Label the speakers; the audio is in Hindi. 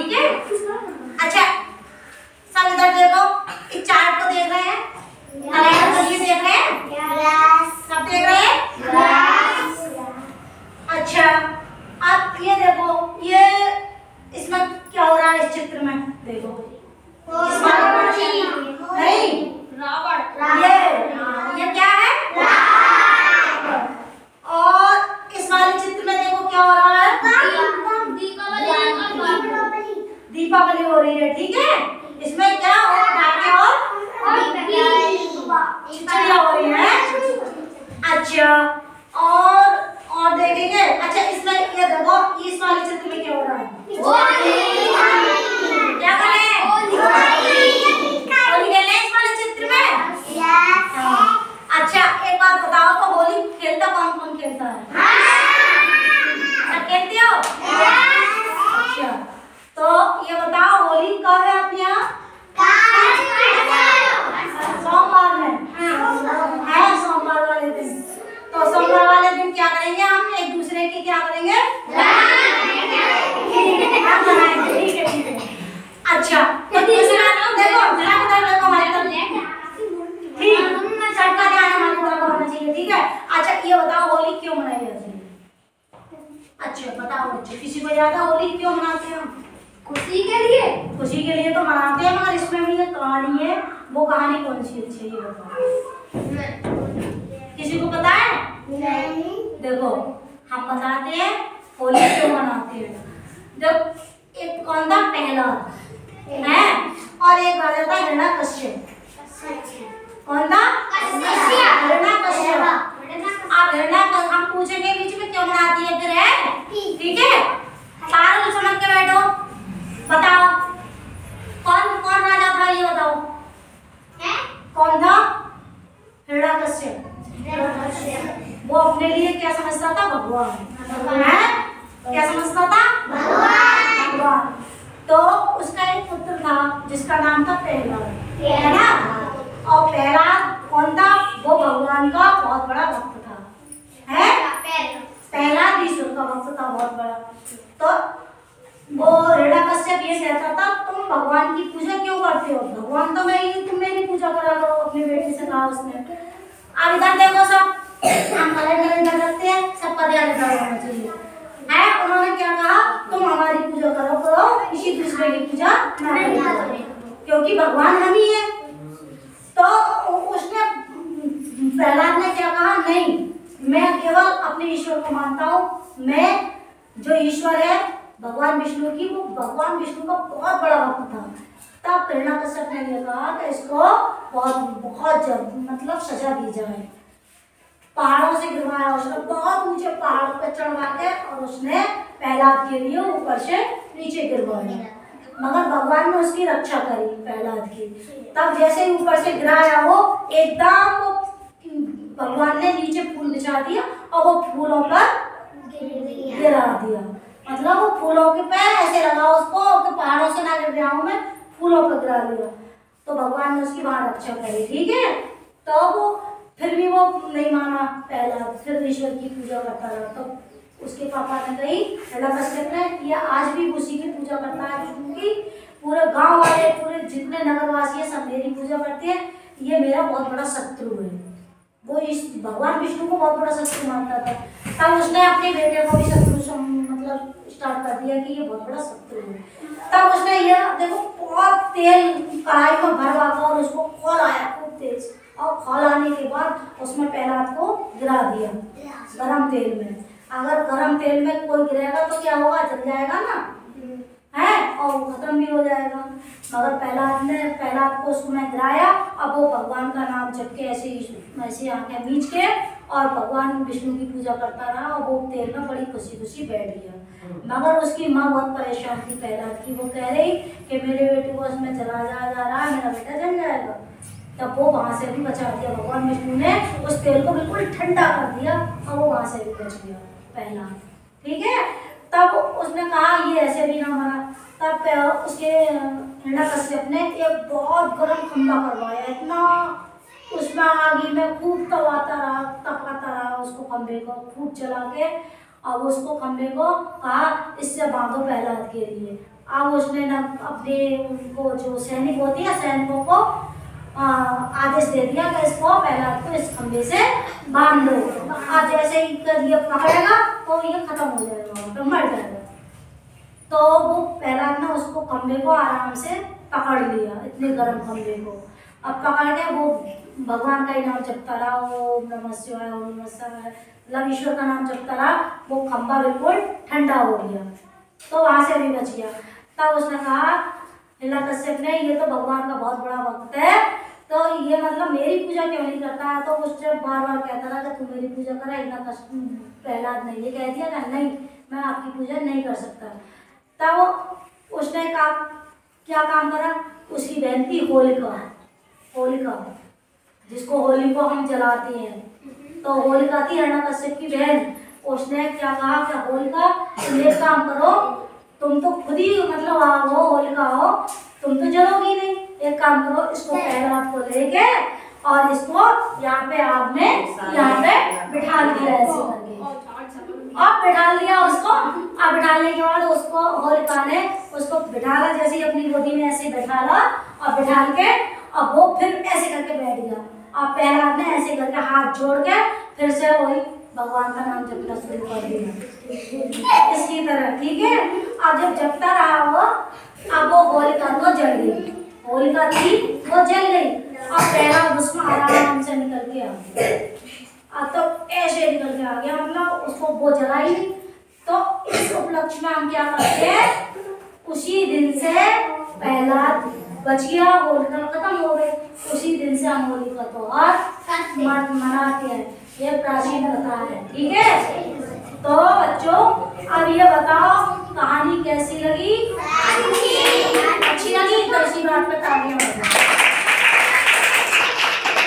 Speaker 1: ठीक है। अच्छा सब इधर देखो, इस चार्ट को देख रहे हैं, देख रहे हैं, सब देख रहे हैं। अच्छा अब ये देखो, ये इसमें क्या हो रहा है इस चित्र में, देखो नहीं ये क्या है, और इस वाले चित्र में देखो क्या हो रहा है, दीपावली हो रही है, ठीक है। इसमें क्या पटाखे और चिड़िया हो रही है। अच्छा और देखेंगे। अच्छा इसमें ये देखो, इस वाले चित्र में क्या हो रहा है, क्या करें, होली खेले इस वाले चित्र में। अच्छा एक बात बताओ, तो होली खेलता कौन कौन खेलता है, सब खेलते हो। अच्छा तो ये बताओ होली कब है अपने यहाँ, सोमवार में है, सोमवार वाले दिन। तो सोमवार वाले दिन क्या करेंगे, हम एक दूसरे की क्या करेंगे, ठीक है ठीक है। अच्छा तो दूसरा देखो, देखो हमारी तरफ, ठीक, सबका ध्यान हमारी तरफ होना चाहिए, ठीक है। अच्छा ये बताओ होली क्यों मनाई जाती है, अच्छा बताओ बच्चे, किसी को याद है होली क्यों मनाते हैं हम, खुशी के लिए, खुशी के लिए तो मनाते हैं, मगर इसमें भी एक कहानी है, वो कहानी कौन सी अच्छी है ये बताओ, किसी को पता है, नहीं। देखो हम बताते हैं होली क्यों मनाते हैं। जब एक कौन था प्रहलाद है, और एक राजा था हिरण्यकश्यप, कौन था, हिरण्यकश्यप। अब हिरण्यकश्यप हम पूछेंगे बीच में क्यों मनाती है फिर, है ठीक है। सारे समझ के बैठो, बताओ कौन कौन राजा था ये बताओ, कौन था, हिरण्यकश्यप। वो अपने लिए क्या समझता था, भगवान है, क्या समझता था, भगवान। तो उसका एक पुत्र था जिसका नाम था प्रहलाद, है ना। और प्रहलाद कौन था, वो भगवान का बहुत बड़ा भक्त था, है, प्रहलाद ईश्वर का भक्त था बहुत बड़ा। तो वो हिरण्यकश्यप ये कहता था तुम भगवान की पूजा क्यों करते हो, भगवान तो मैं ही, तुम मेरी पूजा करा करो, अपने बेटे से कहा उसने। अब इधर देखो सब, हम कैलेंडर रखते हैं, सबका ध्यान इधर होना चाहिए, है। उन्होंने क्या कहा, तुम हमारी पूजा करो, किसी दूसरे की पूजा ना करो, क्योंकि भगवान हम ही है। तो उसने, प्रहलाद ने क्या कहा, नहीं मैं केवल अपने ईश्वर को मानता हूँ, मैं जो ईश्वर है भगवान विष्णु की, वो भगवान विष्णु का बहुत बड़ा भक्त था। तब हिरण्यकश्यप ने ये कहा कि इसको बहुत मतलब सजा दी जाए। पहाड़ों से गिरवाया उसने, बहुत ऊंचे पहाड़ पर चढ़वा के, और उसने प्रहलाद के लिए ऊपर से नीचे गिरवाया, मगर भगवान ने उसकी रक्षा करी प्रहलाद की। तब जैसे ही ऊपर से गिराया वो एकदम, भगवान ने नीचे फूल बिछा दिया और वो फूलों पर गिरा दिया, मतलब वो फूलों के पैर ऐसे लगा उसको कि पहाड़ों से ना गिर गया हूं मैं, फूलों पर गिरा दिया। तो भगवान ने उसकी वहां रक्षा करी, ठीक है। तो वो फिर भी वो नहीं माना प्रहलाद, फिर ईश्वर की पूजा करता रहा। तो उसके पापा ने कही, हिरण्यकश्यप ने, ये आज भी उसी की पूजा करता है, क्योंकि पूरे गांव वाले, पूरे जितने नगरवासी है सब मेरी पूजा करते हैं, ये मेरा बहुत बड़ा शत्रु है। वो इस भगवान विष्णु को बहुत बड़ा शत्रु मानता था। तब उसने अपने बेटे को भी शत्रु मतलब स्टार्ट कर दिया कि ये बहुत बड़ा शत्रु है। तब उसने ये देखो, बहुत तेल कढ़ाई में भरवा और उसको खौलाया खूब तेज, और खौलाने के बाद उसमें प्रहलाद को गिरा दिया गरम तेल में। अगर गरम तेल में कोई गिरेगा तो क्या होगा, जल जाएगा ना, है, और खत्म भी हो जाएगा। मगर प्रहलाद को उसमें गिराया। अब वो भगवान का नाम जप के ऐसे आंखें मीच के और भगवान विष्णु की पूजा करता रहा, और वो तेल में बड़ी खुशी खुशी बैठ गया। मगर उसकी माँ बहुत परेशान थी प्रहलाद की, वो कह रही कि मेरे बेटे को उसमें जला जा रहा है, मेरा बेटा जल जाएगा। तब वो वहां से भी बचा दिया, भगवान विष्णु ने उस तेल को बिल्कुल ठंडा कर दिया और वो वहां से भी बच गया प्रहलाद, ठीक है। तब उसने कहा ये ऐसे भी ना मरा। तब उसके हिरण्यकश्यप ने एक बहुत गर्म खंभा करवाया, इतना उसमें आगी में खूब तपाता रहा उसको, खंभे को खूब जला के, अब उसको खंबे को कहा इससे बांधो प्रहलाद के लिए। अब उसने न अपने उनको जो सैनिक होती है सैनिकों को आदेश दे दिया कि इसको प्रहलाद को इस खंबे से बांध दो। अब जैसे ही ये पकड़ेगा तो ये खत्म हो जाएगा, तो मर जाएगा। तो वो प्रहलाद ने उसको खंबे को आराम से पकड़ लिया, इतने गर्म खंबे को। अब पकड़ के वो भगवान का ही नाम जपता रहा, ओम नमः शिवाय ओम नमः शिवाय, मतलब ईश्वर का नाम जपता रहा। वो खंबा बिल्कुल ठंडा हो गया, तो वहां से भी बच गया। तब उसने कहा हिरण्यकश्यप ने, ये तो भगवान का बहुत बड़ा भक्त है, तो ये मतलब मेरी पूजा क्यों नहीं करता है? तो उससे बार बार कहता रहा कि तू मेरी पूजा करा। हिरण्यकश्यप प्रहलाद ने ये कह दिया कि नहीं, मैं आपकी पूजा नहीं कर सकता। तब उसने क्या काम करा, उसकी बहन थी होलिका, जिसको होली को हम जलाते हैं, तो होलिका थी हिरण्यकश्यप की बहन। उसने क्या कहा कि होलिका तुम एक काम करो, तुम तो खुद ही मतलब वो होलिका हो, तुम तो जलोगी नहीं, एक काम करो इसको प्रहलाद को लेके और इसको यहाँ पे आग में यहाँ पे बिठा दिया ऐसे करके। अब बिठा लिया उसको। अब बिठाने के बाद उसको होलिका ने उसको बिठाला, जैसे ही अपनी गोदी में ऐसे बैठाला और बिठा के अब वो फिर ऐसे करके बैठ गया। अब प्रहलाद ने ऐसे करके हाथ जोड़ के फिर से वही भगवान का नाम जपना शुरू कर दिया इसकी तरह, ठीक है। अब जब जपता रहा वो, अब वो होलिका तो जल गई, होलिका थी वो जल गई। अब प्रहलाद उसमें आराम से निकल के आ गया। अब तो ऐसे निकल के आ गया, मतलब उसको वो जला ही नहीं। तो इस उपलक्ष्य में हम क्या करते हैं, उसी दिन से प्रहलाद बच गया, होलिका खत्म हो गई। उसी दिन से हम होली का त्योहार मनाते हैं, ये प्राचीन कथा है, ठीक है। तो बच्चों अब ये बताओ कहानी कैसी लगी? अच्छी लगी? तो इसी बात पर तालियां बजाओ।